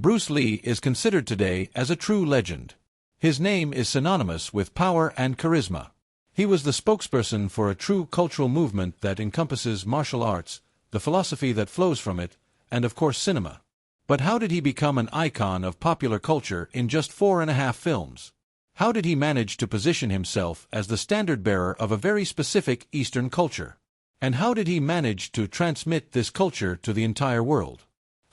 Bruce Lee is considered today as a true legend. His name is synonymous with power and charisma. He was the spokesperson for a true cultural movement that encompasses martial arts, the philosophy that flows from it, and of course cinema. But how did he become an icon of popular culture in just 4.5 films? How did he manage to position himself as the standard-bearer of a very specific Eastern culture? And how did he manage to transmit this culture to the entire world?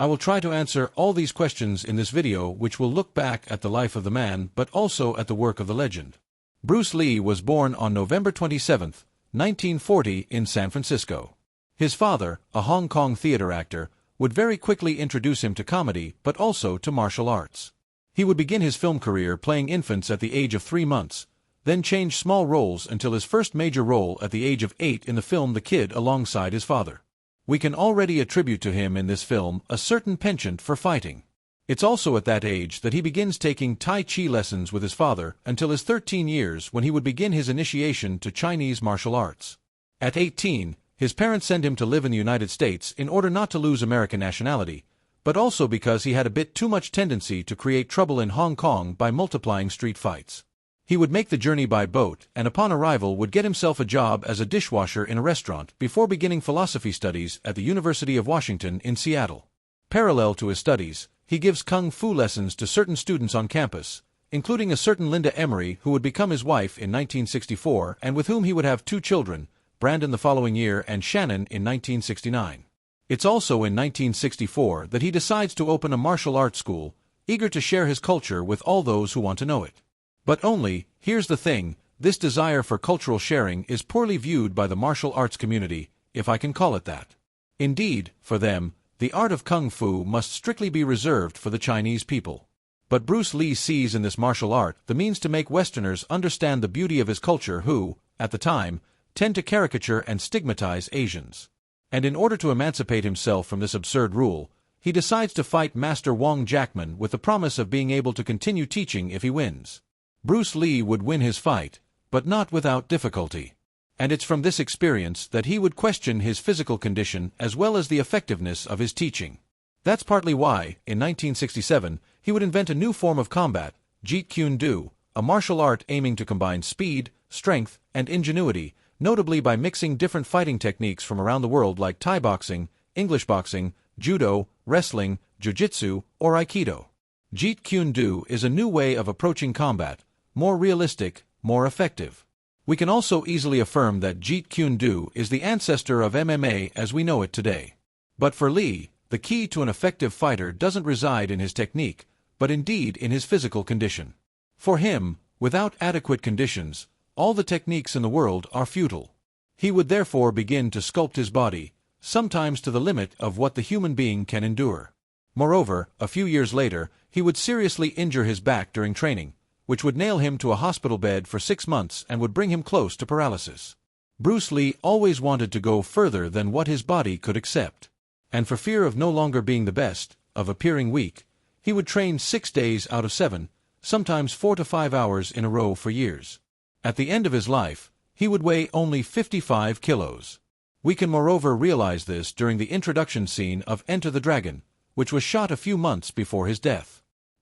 I will try to answer all these questions in this video, which will look back at the life of the man but also at the work of the legend. Bruce Lee was born on November 27, 1940 in San Francisco. His father, a Hong Kong theater actor, would very quickly introduce him to comedy but also to martial arts. He would begin his film career playing infants at the age of 3 months, then change small roles until his first major role at the age of 8 in the film The Kid alongside his father. We can already attribute to him in this film a certain penchant for fighting. It's also at that age that he begins taking Tai Chi lessons with his father until his 13 years, when he would begin his initiation to Chinese martial arts. At 18, his parents send him to live in the United States in order not to lose American nationality, but also because he had a bit too much tendency to create trouble in Hong Kong by multiplying street fights. He would make the journey by boat and upon arrival would get himself a job as a dishwasher in a restaurant before beginning philosophy studies at the University of Washington in Seattle. Parallel to his studies, he gives kung fu lessons to certain students on campus, including a certain Linda Emery who would become his wife in 1964 and with whom he would have 2 children, Brandon the following year and Shannon in 1969. It's also in 1964 that he decides to open a martial arts school, eager to share his culture with all those who want to know it. But only, here's the thing, this desire for cultural sharing is poorly viewed by the martial arts community, if I can call it that. Indeed, for them, the art of kung fu must strictly be reserved for the Chinese people. But Bruce Lee sees in this martial art the means to make Westerners understand the beauty of his culture who, at the time, tend to caricature and stigmatize Asians. And in order to emancipate himself from this absurd rule, he decides to fight Master Wong Jackman with the promise of being able to continue teaching if he wins. Bruce Lee would win his fight, but not without difficulty. And it's from this experience that he would question his physical condition as well as the effectiveness of his teaching. That's partly why, in 1967, he would invent a new form of combat, Jeet Kune Do, a martial art aiming to combine speed, strength, and ingenuity, notably by mixing different fighting techniques from around the world like Thai boxing, English boxing, judo, wrestling, jiu-jitsu, or aikido. Jeet Kune Do is a new way of approaching combat, more realistic, more effective. We can also easily affirm that Jeet Kune Do is the ancestor of MMA as we know it today. But for Lee, the key to an effective fighter doesn't reside in his technique, but indeed in his physical condition. For him, without adequate conditions, all the techniques in the world are futile. He would therefore begin to sculpt his body, sometimes to the limit of what the human being can endure. Moreover, a few years later, he would seriously injure his back during training, which would nail him to a hospital bed for 6 months and would bring him close to paralysis. Bruce Lee always wanted to go further than what his body could accept. And for fear of no longer being the best, of appearing weak, he would train 6 days out of 7, sometimes 4 to 5 hours in a row for years. At the end of his life, he would weigh only 55 kilos. We can moreover realize this during the introduction scene of Enter the Dragon, which was shot a few months before his death.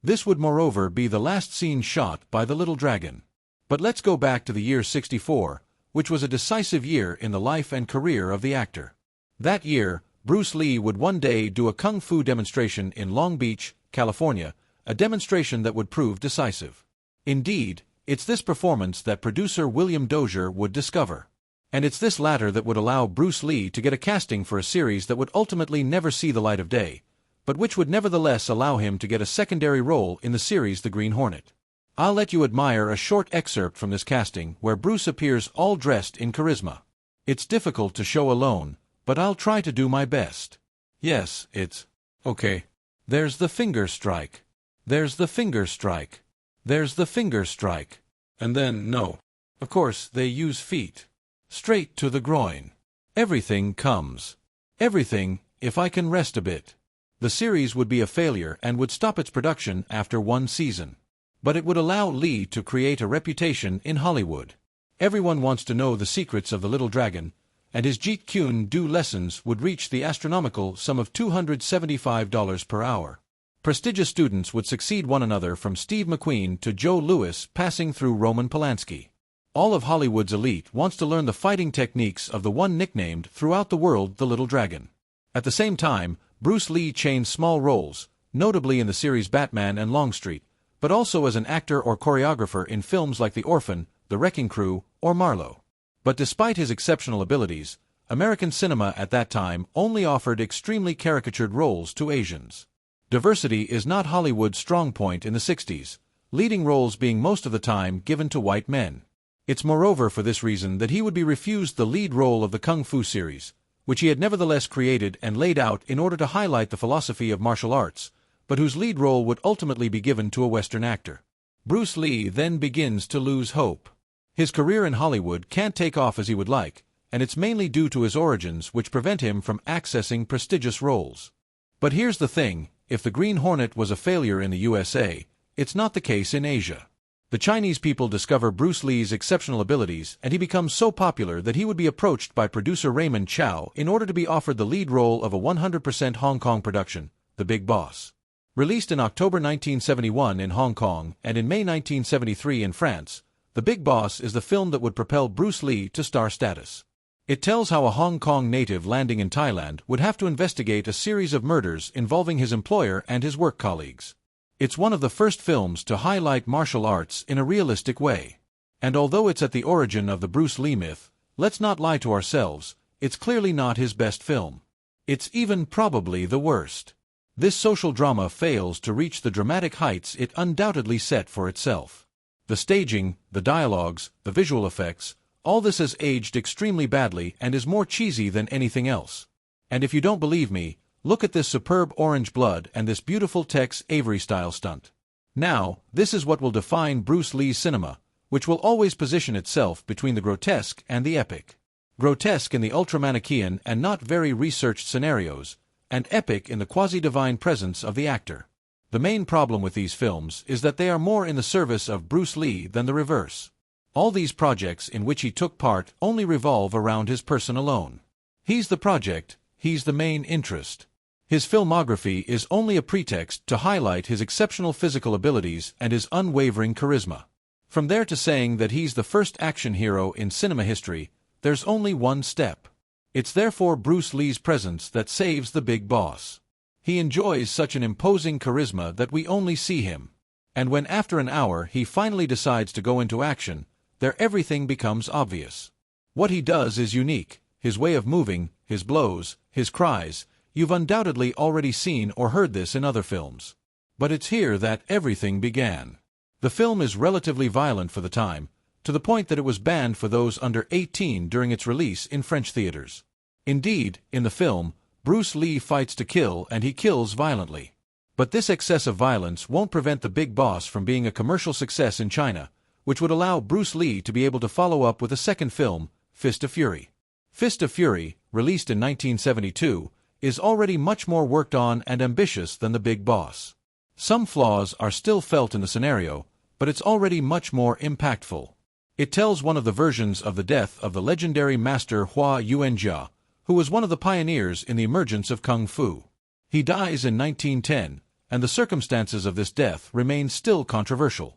This would moreover be the last scene shot by the little dragon. But let's go back to the year 64, which was a decisive year in the life and career of the actor. That year, Bruce Lee would one day do a kung fu demonstration in Long Beach, California, a demonstration that would prove decisive. Indeed, it's this performance that producer William Dozier would discover. And it's this latter that would allow Bruce Lee to get a casting for a series that would ultimately never see the light of day, but which would nevertheless allow him to get a secondary role in the series The Green Hornet. I'll let you admire a short excerpt from this casting where Bruce appears all dressed in charisma. It's difficult to show alone, but I'll try to do my best. Yes, it's okay. There's the finger strike. There's the finger strike. There's the finger strike. And then, no. Of course, they use feet. Straight to the groin. Everything comes. Everything, if I can rest a bit. The series would be a failure and would stop its production after 1 season. But it would allow Lee to create a reputation in Hollywood. Everyone wants to know the secrets of the little dragon, and his Jeet Kune Do lessons would reach the astronomical sum of $275 per hour. Prestigious students would succeed one another from Steve McQueen to Joe Louis, passing through Roman Polanski. All of Hollywood's elite wants to learn the fighting techniques of the one nicknamed throughout the world the Little Dragon. At the same time, Bruce Lee chained small roles, notably in the series Batman and Longstreet, but also as an actor or choreographer in films like The Orphan, The Wrecking Crew, or Marlowe. But despite his exceptional abilities, American cinema at that time only offered extremely caricatured roles to Asians. Diversity is not Hollywood's strong point in the 60s, leading roles being most of the time given to white men. It's moreover for this reason that he would be refused the lead role of the Kung Fu series, which he had nevertheless created and laid out in order to highlight the philosophy of martial arts, but whose lead role would ultimately be given to a Western actor. Bruce Lee then begins to lose hope. His career in Hollywood can't take off as he would like, and it's mainly due to his origins which prevent him from accessing prestigious roles. But here's the thing. If the Green Hornet was a failure in the USA, it's not the case in Asia. The Chinese people discover Bruce Lee's exceptional abilities and he becomes so popular that he would be approached by producer Raymond Chow in order to be offered the lead role of a 100% Hong Kong production, The Big Boss. Released in October 1971 in Hong Kong and in May 1973 in France, The Big Boss is the film that would propel Bruce Lee to star status. It tells how a Hong Kong native landing in Thailand would have to investigate a series of murders involving his employer and his work colleagues. It's one of the first films to highlight martial arts in a realistic way. And although it's at the origin of the Bruce Lee myth, let's not lie to ourselves, it's clearly not his best film. It's even probably the worst. This social drama fails to reach the dramatic heights it undoubtedly set for itself. The staging, the dialogues, the visual effects, all this has aged extremely badly and is more cheesy than anything else. And if you don't believe me, look at this superb orange blood and this beautiful Tex Avery-style stunt. Now, this is what will define Bruce Lee's cinema, which will always position itself between the grotesque and the epic. Grotesque in the ultra-Manichaean and not very researched scenarios, and epic in the quasi-divine presence of the actor. The main problem with these films is that they are more in the service of Bruce Lee than the reverse. All these projects in which he took part only revolve around his person alone. He's the project, he's the main interest. His filmography is only a pretext to highlight his exceptional physical abilities and his unwavering charisma. From there to saying that he's the first action hero in cinema history, there's only one step. It's therefore Bruce Lee's presence that saves the Big Boss. He enjoys such an imposing charisma that we only see him. And when after an hour he finally decides to go into action, there everything becomes obvious. What he does is unique, his way of moving, his blows, his cries. You've undoubtedly already seen or heard this in other films. But it's here that everything began. The film is relatively violent for the time, to the point that it was banned for those under 18 during its release in French theaters. Indeed, in the film, Bruce Lee fights to kill and he kills violently. But this excessive violence won't prevent The Big Boss from being a commercial success in China, which would allow Bruce Lee to be able to follow up with a second film, Fist of Fury. Fist of Fury, released in 1972, is already much more worked on and ambitious than The Big Boss. Some flaws are still felt in the scenario, but it's already much more impactful. It tells one of the versions of the death of the legendary master Hua Yuanjia, who was one of the pioneers in the emergence of Kung Fu. He dies in 1910, and the circumstances of this death remain still controversial.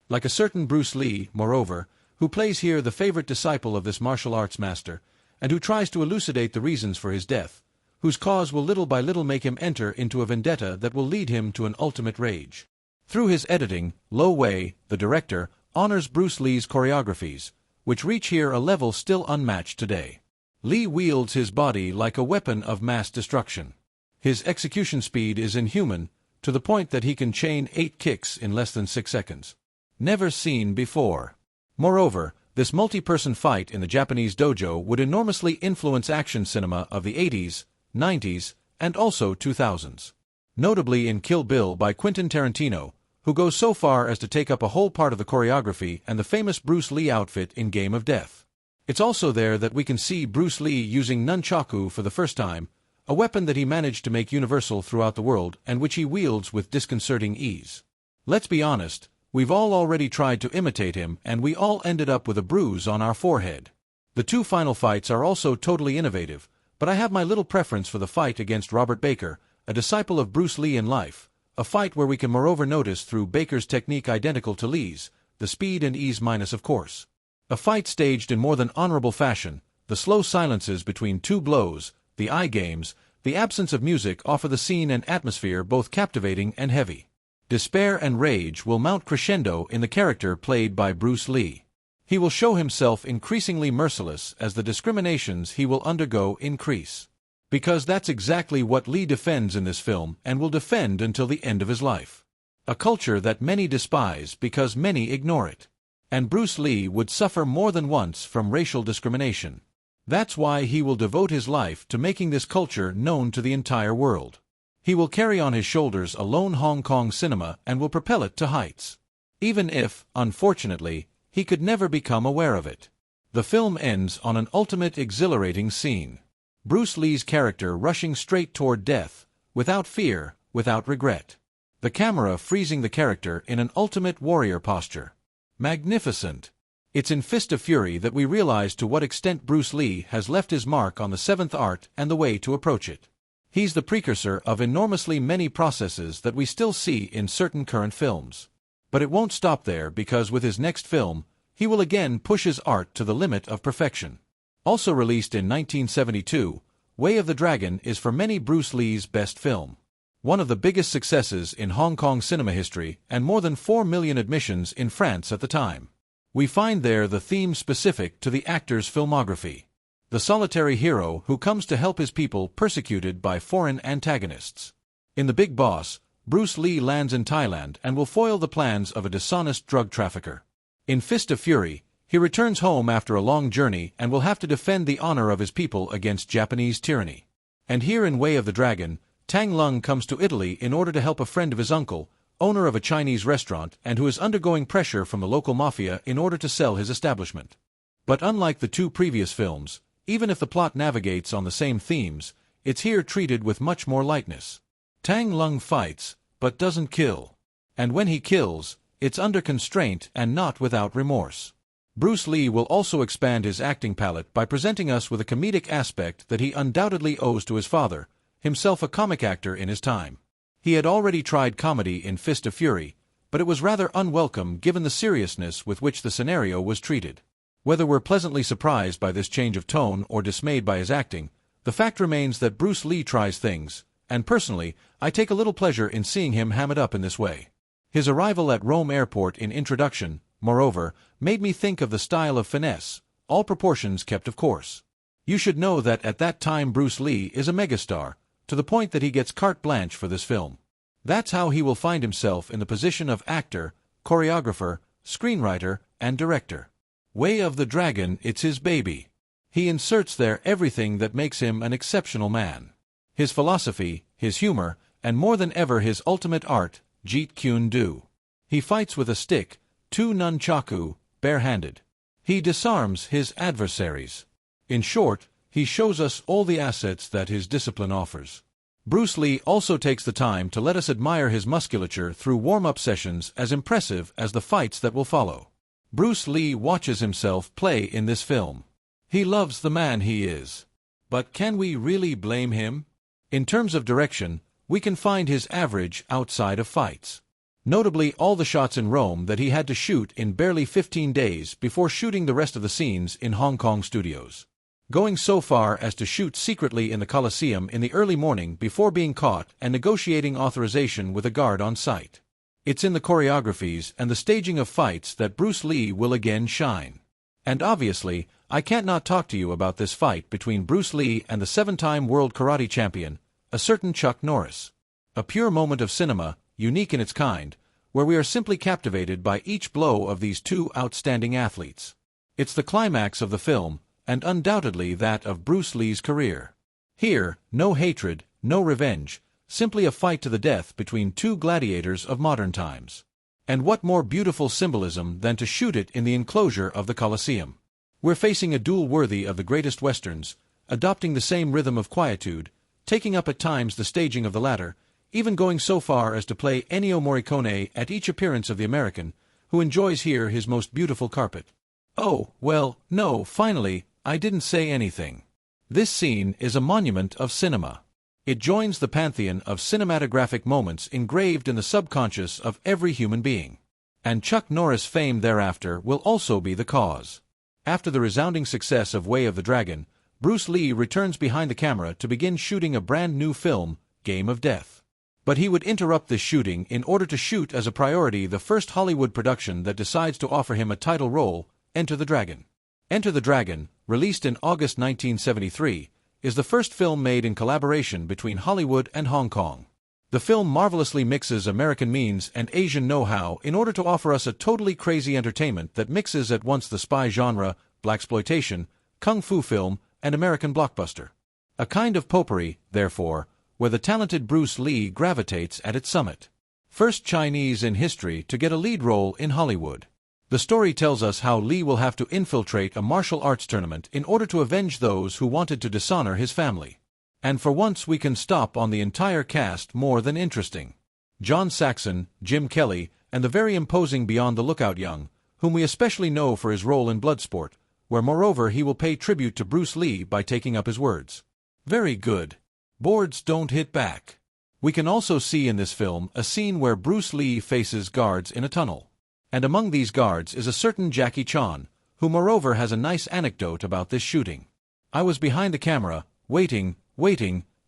Like a certain Bruce Lee, moreover, who plays here the favorite disciple of this martial arts master, and who tries to elucidate the reasons for his death, whose cause will little by little make him enter into a vendetta that will lead him to an ultimate rage. Through his editing, Lo Wei, the director, honors Bruce Lee's choreographies, which reach here a level still unmatched today. Lee wields his body like a weapon of mass destruction. His execution speed is inhuman, to the point that he can chain 8 kicks in less than 6 seconds. Never seen before. Moreover, this multi-person fight in the Japanese dojo would enormously influence action cinema of the 80s, 90s, and also 2000s. Notably in Kill Bill by Quentin Tarantino, who goes so far as to take up a whole part of the choreography and the famous Bruce Lee outfit in Game of Death. It's also there that we can see Bruce Lee using nunchaku for the first time, a weapon that he managed to make universal throughout the world and which he wields with disconcerting ease. Let's be honest, we've all already tried to imitate him and we all ended up with a bruise on our forehead. The 2 final fights are also totally innovative, but I have my little preference for the fight against Robert Baker, a disciple of Bruce Lee in life, a fight where we can moreover notice through Baker's technique identical to Lee's, the speed and ease minus of course. A fight staged in more than honorable fashion, the slow silences between two blows, the eye games, the absence of music offer the scene and atmosphere both captivating and heavy. Despair and rage will mount crescendo in the character played by Bruce Lee. He will show himself increasingly merciless as the discriminations he will undergo increase. Because that's exactly what Lee defends in this film and will defend until the end of his life. A culture that many despise because many ignore it. And Bruce Lee would suffer more than once from racial discrimination. That's why he will devote his life to making this culture known to the entire world. He will carry on his shoulders a lone Hong Kong cinema and will propel it to heights. Even if, unfortunately, he could never become aware of it. The film ends on an ultimate exhilarating scene. Bruce Lee's character rushing straight toward death, without fear, without regret. The camera freezing the character in an ultimate warrior posture. Magnificent. It's in Fist of Fury that we realize to what extent Bruce Lee has left his mark on the seventh art and the way to approach it. He's the precursor of enormously many processes that we still see in certain current films. But it won't stop there because with his next film, he will again push his art to the limit of perfection. Also released in 1972, Way of the Dragon is for many Bruce Lee's best film. One of the biggest successes in Hong Kong cinema history and more than 4 million admissions in France at the time. We find there the theme specific to the actor's filmography. The solitary hero who comes to help his people persecuted by foreign antagonists. In The Big Boss, Bruce Lee lands in Thailand and will foil the plans of a dishonest drug trafficker. In Fist of Fury, he returns home after a long journey and will have to defend the honor of his people against Japanese tyranny. And here in Way of the Dragon, Tang Lung comes to Italy in order to help a friend of his uncle, owner of a Chinese restaurant and who is undergoing pressure from the local mafia in order to sell his establishment. But unlike the two previous films, even if the plot navigates on the same themes, it's here treated with much more lightness. Tang Lung fights, but doesn't kill. And when he kills, it's under constraint and not without remorse. Bruce Lee will also expand his acting palette by presenting us with a comedic aspect that he undoubtedly owes to his father, himself a comic actor in his time. He had already tried comedy in Fist of Fury, but it was rather unwelcome given the seriousness with which the scenario was treated. Whether we're pleasantly surprised by this change of tone or dismayed by his acting, the fact remains that Bruce Lee tries things, and personally, I take a little pleasure in seeing him ham it up in this way. His arrival at Rome Airport in Introduction, moreover, made me think of the style of finesse, all proportions kept of course. You should know that at that time Bruce Lee is a megastar, to the point that he gets carte blanche for this film. That's how he will find himself in the position of actor, choreographer, screenwriter, and director. Way of the Dragon, it's his baby. He inserts there everything that makes him an exceptional man. His philosophy, his humor, and more than ever his ultimate art, Jeet Kune Do. He fights with a stick, 2 nunchaku, barehanded. He disarms his adversaries. In short, he shows us all the assets that his discipline offers. Bruce Lee also takes the time to let us admire his musculature through warm-up sessions as impressive as the fights that will follow. Bruce Lee watches himself play in this film. He loves the man he is. But can we really blame him? In terms of direction, we can find his average outside of fights. Notably all the shots in Rome that he had to shoot in barely 15 days before shooting the rest of the scenes in Hong Kong studios. Going so far as to shoot secretly in the Colosseum in the early morning before being caught and negotiating authorization with a guard on site. It's in the choreographies and the staging of fights that Bruce Lee will again shine. And obviously, I can't not talk to you about this fight between Bruce Lee and the 7-time world karate champion, a certain Chuck Norris. A pure moment of cinema, unique in its kind, where we are simply captivated by each blow of these two outstanding athletes. It's the climax of the film, and undoubtedly that of Bruce Lee's career. Here, no hatred, no revenge, simply a fight to the death between two gladiators of modern times. And what more beautiful symbolism than to shoot it in the enclosure of the Colosseum? We're facing a duel worthy of the greatest westerns, adopting the same rhythm of quietude, taking up at times the staging of the latter, even going so far as to play Ennio Morricone at each appearance of the American, who enjoys here his most beautiful carpet. Oh, well, no, finally, I didn't say anything. This scene is a monument of cinema. It joins the pantheon of cinematographic moments engraved in the subconscious of every human being. And Chuck Norris' fame thereafter will also be the cause. After the resounding success of Way of the Dragon, Bruce Lee returns behind the camera to begin shooting a brand new film, Game of Death. But he would interrupt this shooting in order to shoot as a priority the first Hollywood production that decides to offer him a title role, Enter the Dragon. Enter the Dragon, released in August 1973, is the first film made in collaboration between Hollywood and Hong Kong. The film marvelously mixes American means and Asian know-how in order to offer us a totally crazy entertainment that mixes at once the spy genre, blaxploitation, kung fu film, and American blockbuster. A kind of potpourri, therefore, where the talented Bruce Lee gravitates at its summit. First Chinese in history to get a lead role in Hollywood. The story tells us how Lee will have to infiltrate a martial arts tournament in order to avenge those who wanted to dishonor his family. And for once we can stop on the entire cast more than interesting. John Saxon, Jim Kelly, and the very imposing Beyond the Lookout Young, whom we especially know for his role in Bloodsport, where moreover he will pay tribute to Bruce Lee by taking up his words. Very good. Boards don't hit back. We can also see in this film a scene where Bruce Lee faces guards in a tunnel. And among these guards is a certain Jackie Chan, who moreover has a nice anecdote about this shooting. I was behind the camera, waiting,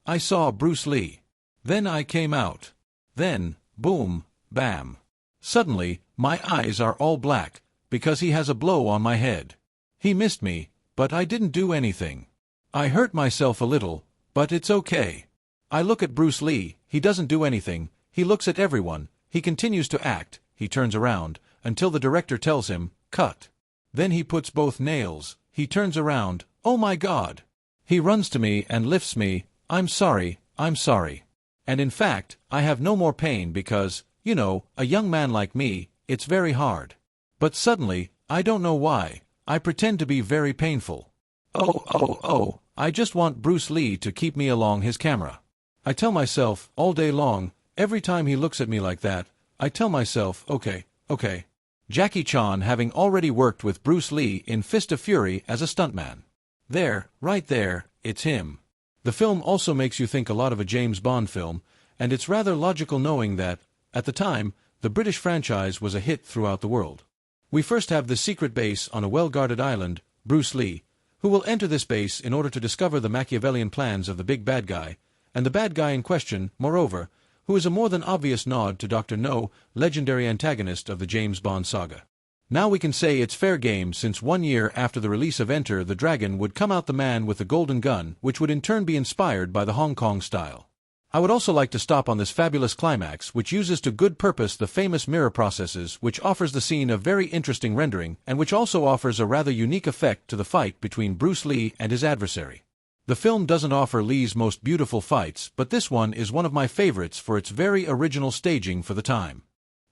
I saw Bruce Lee. Then I came out. Then, boom, bam. Suddenly, my eyes are all black, because he has a blow on my head. He missed me, but I didn't do anything. I hurt myself a little, but it's okay. I look at Bruce Lee, he doesn't do anything, he looks at everyone, he continues to act, he turns around, until the director tells him, cut. Then he puts both nails, he turns around, oh my God. He runs to me and lifts me, I'm sorry. And in fact, I have no more pain because, you know, a young man like me, it's very hard. But suddenly, I don't know why, I pretend to be very painful. Oh, I just want Bruce Lee to keep me along his camera. I tell myself, all day long, every time he looks at me like that, I tell myself, okay. Jackie Chan having already worked with Bruce Lee in Fist of Fury as a stuntman. There, right there, it's him. The film also makes you think a lot of a James Bond film, and it's rather logical knowing that, at the time, the British franchise was a hit throughout the world. We first have the secret base on a well-guarded island, Bruce Lee, who will enter this base in order to discover the Machiavellian plans of the big bad guy, and the bad guy in question, moreover, who is a more than obvious nod to Dr. No, legendary antagonist of the James Bond saga. Now we can say it's fair game since 1 year after the release of Enter the Dragon would come out the man with the golden gun, which would in turn be inspired by the Hong Kong style. I would also like to stop on this fabulous climax which uses to good purpose the famous mirror processes, which offers the scene a very interesting rendering and which also offers a rather unique effect to the fight between Bruce Lee and his adversary. The film doesn't offer Lee's most beautiful fights, but this one is one of my favorites for its very original staging for the time.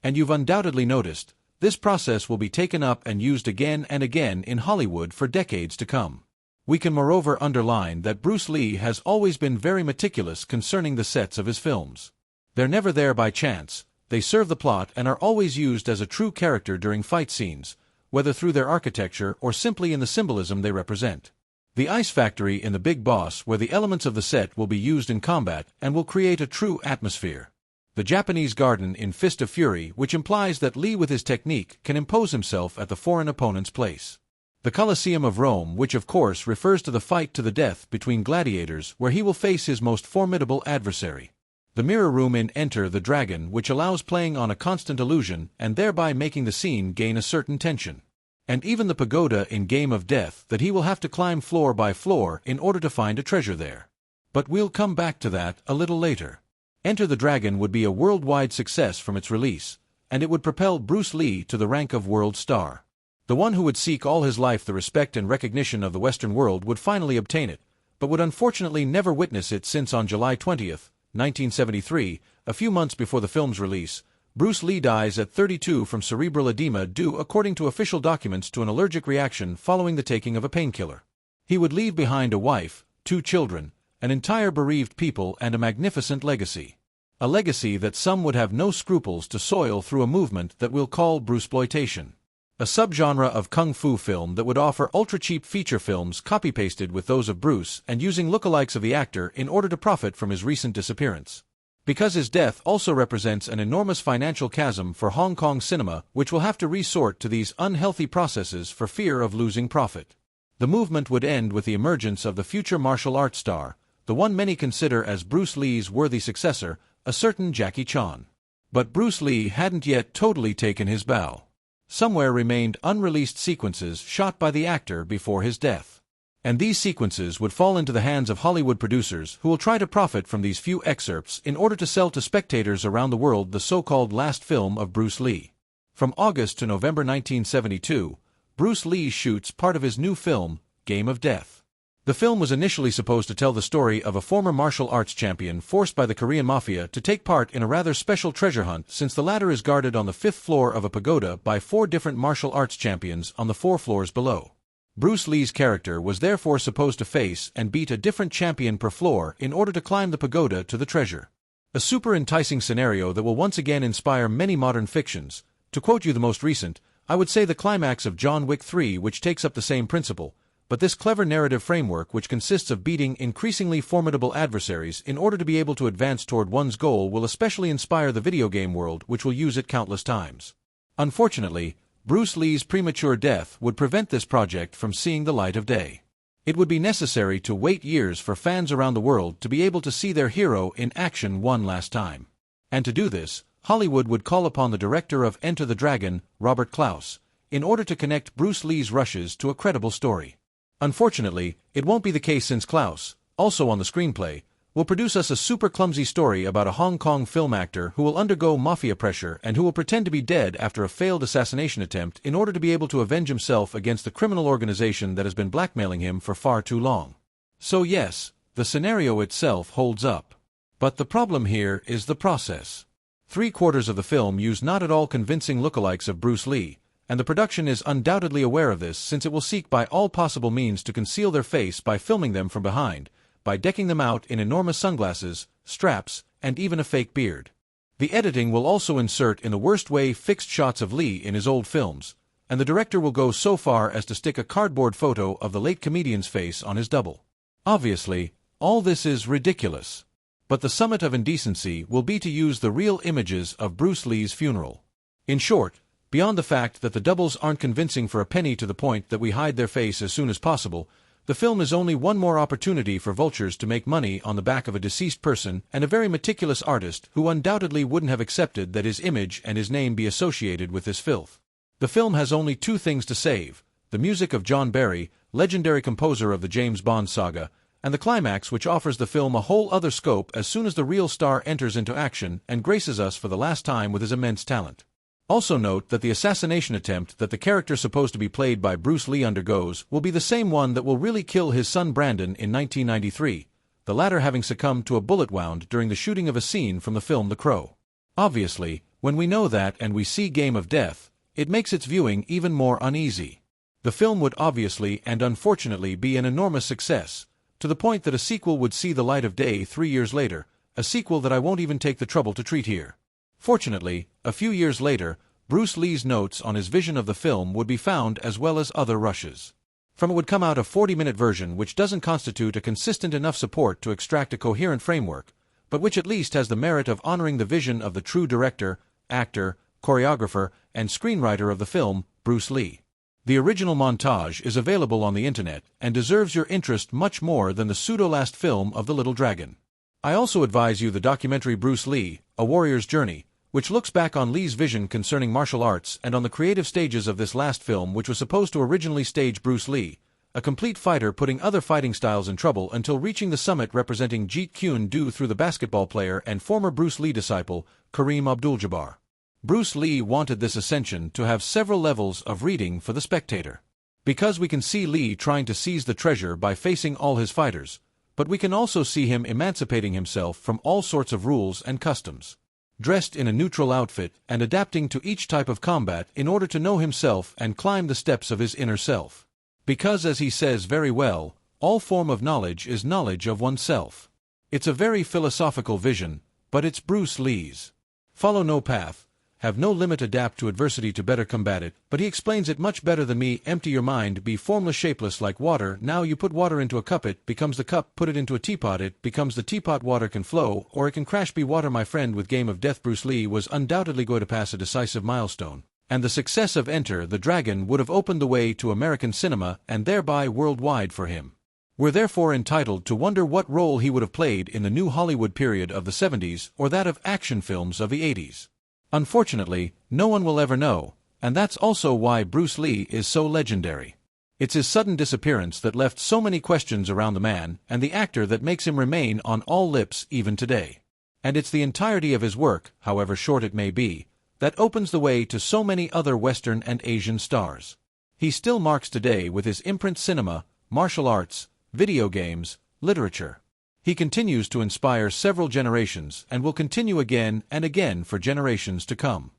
And you've undoubtedly noticed, this process will be taken up and used again and again in Hollywood for decades to come. We can moreover underline that Bruce Lee has always been very meticulous concerning the sets of his films. They're never there by chance, they serve the plot and are always used as a true character during fight scenes, whether through their architecture or simply in the symbolism they represent. The ice factory in The Big Boss, where the elements of the set will be used in combat and will create a true atmosphere. The Japanese garden in Fist of Fury, which implies that Lee with his technique can impose himself at the foreign opponent's place. The Colosseum of Rome, which of course refers to the fight to the death between gladiators where he will face his most formidable adversary. The mirror room in Enter the Dragon, which allows playing on a constant illusion and thereby making the scene gain a certain tension. And even the pagoda in Game of Death that he will have to climb floor by floor in order to find a treasure there. But we'll come back to that a little later. Enter the Dragon would be a worldwide success from its release, and it would propel Bruce Lee to the rank of world star. The one who would seek all his life the respect and recognition of the Western world would finally obtain it, but would unfortunately never witness it since on July 20th, 1973, a few months before the film's release, Bruce Lee dies at 32 from cerebral edema due, according to official documents, to an allergic reaction following the taking of a painkiller. He would leave behind a wife, 2 children, an entire bereaved people and a magnificent legacy. A legacy that some would have no scruples to soil through a movement that we'll call Bruceploitation. a subgenre of kung fu film that would offer ultra-cheap feature films copy-pasted with those of Bruce and using lookalikes of the actor in order to profit from his recent disappearance. Because his death also represents an enormous financial chasm for Hong Kong cinema, which will have to resort to these unhealthy processes for fear of losing profit. The movement would end with the emergence of the future martial arts star, the one many consider as Bruce Lee's worthy successor, a certain Jackie Chan. But Bruce Lee hadn't yet totally taken his bow. Somewhere remained unreleased sequences shot by the actor before his death. And these sequences would fall into the hands of Hollywood producers who will try to profit from these few excerpts in order to sell to spectators around the world the so-called last film of Bruce Lee. From August to November 1972, Bruce Lee shoots part of his new film, Game of Death. The film was initially supposed to tell the story of a former martial arts champion forced by the Korean mafia to take part in a rather special treasure hunt, since the latter is guarded on the 5th floor of a pagoda by 4 different martial arts champions on the 4 floors below. Bruce Lee's character was therefore supposed to face and beat a different champion per floor in order to climb the pagoda to the treasure. A super enticing scenario that will once again inspire many modern fictions. To quote you the most recent, I would say the climax of John Wick 3, which takes up the same principle, but this clever narrative framework which consists of beating increasingly formidable adversaries in order to be able to advance toward one's goal will especially inspire the video game world, which will use it countless times. Unfortunately, Bruce Lee's premature death would prevent this project from seeing the light of day. It would be necessary to wait years for fans around the world to be able to see their hero in action one last time. And to do this, Hollywood would call upon the director of Enter the Dragon, Robert Klaus, in order to connect Bruce Lee's rushes to a credible story. Unfortunately, it won't be the case, since Klaus, also on the screenplay, will produce us a super clumsy story about a Hong Kong film actor who will undergo mafia pressure and who will pretend to be dead after a failed assassination attempt in order to be able to avenge himself against the criminal organization that has been blackmailing him for far too long. So yes, the scenario itself holds up. But the problem here is the process. 3/4 of the film use not at all convincing lookalikes of Bruce Lee, and the production is undoubtedly aware of this, since it will seek by all possible means to conceal their face by filming them from behind, by decking them out in enormous sunglasses, straps, and even a fake beard. The editing will also insert in the worst way fixed shots of Lee in his old films, and the director will go so far as to stick a cardboard photo of the late comedian's face on his double. Obviously, all this is ridiculous. But the summit of indecency will be to use the real images of Bruce Lee's funeral. In short, beyond the fact that the doubles aren't convincing for a penny to the point that we hide their face as soon as possible, the film is only one more opportunity for vultures to make money on the back of a deceased person and a very meticulous artist who undoubtedly wouldn't have accepted that his image and his name be associated with this filth. The film has only 2 things to save: the music of John Barry, legendary composer of the James Bond saga, and the climax, which offers the film a whole other scope as soon as the real star enters into action and graces us for the last time with his immense talent. Also note that the assassination attempt that the character supposed to be played by Bruce Lee undergoes will be the same one that will really kill his son Brandon in 1993, the latter having succumbed to a bullet wound during the shooting of a scene from the film The Crow. Obviously, when we know that and we see Game of Death, it makes its viewing even more uneasy. The film would obviously and unfortunately be an enormous success, to the point that a sequel would see the light of day 3 years later, a sequel that I won't even take the trouble to treat here. Fortunately, a few years later, Bruce Lee's notes on his vision of the film would be found, as well as other rushes. From it would come out a 40-minute version which doesn't constitute a consistent enough support to extract a coherent framework, but which at least has the merit of honoring the vision of the true director, actor, choreographer, and screenwriter of the film, Bruce Lee. The original montage is available on the internet and deserves your interest much more than the pseudo-last film of the Little Dragon. I also advise you the documentary Bruce Lee, A Warrior's Journey, which looks back on Lee's vision concerning martial arts and on the creative stages of this last film, which was supposed to originally stage Bruce Lee, a complete fighter putting other fighting styles in trouble until reaching the summit, representing Jeet Kune Do through the basketball player and former Bruce Lee disciple, Kareem Abdul-Jabbar. Bruce Lee wanted this ascension to have several levels of reading for the spectator. Because we can see Lee trying to seize the treasure by facing all his fighters, but we can also see him emancipating himself from all sorts of rules and customs, dressed in a neutral outfit and adapting to each type of combat in order to know himself and climb the steps of his inner self. Because, as he says very well, all form of knowledge is knowledge of oneself. It's a very philosophical vision, but it's Bruce Lee's. Follow no path, have no limit, adapt to adversity to better combat it, but he explains it much better than me. Empty your mind, be formless, shapeless like water. Now you put water into a cup, it becomes the cup, put it into a teapot, it becomes the teapot. Water can flow, or it can crash. Be water, my friend. With Game of Death, Bruce Lee was undoubtedly going to pass a decisive milestone, and the success of Enter the Dragon would have opened the way to American cinema and thereby worldwide for him. We're therefore entitled to wonder what role he would have played in the new Hollywood period of the 70s or that of action films of the 80s. Unfortunately, no one will ever know, and that's also why Bruce Lee is so legendary. It's his sudden disappearance that left so many questions around the man and the actor that makes him remain on all lips even today. And it's the entirety of his work, however short it may be, that opens the way to so many other Western and Asian stars. He still marks today with his imprint cinema, martial arts, video games, literature. He continues to inspire several generations and will continue again and again for generations to come.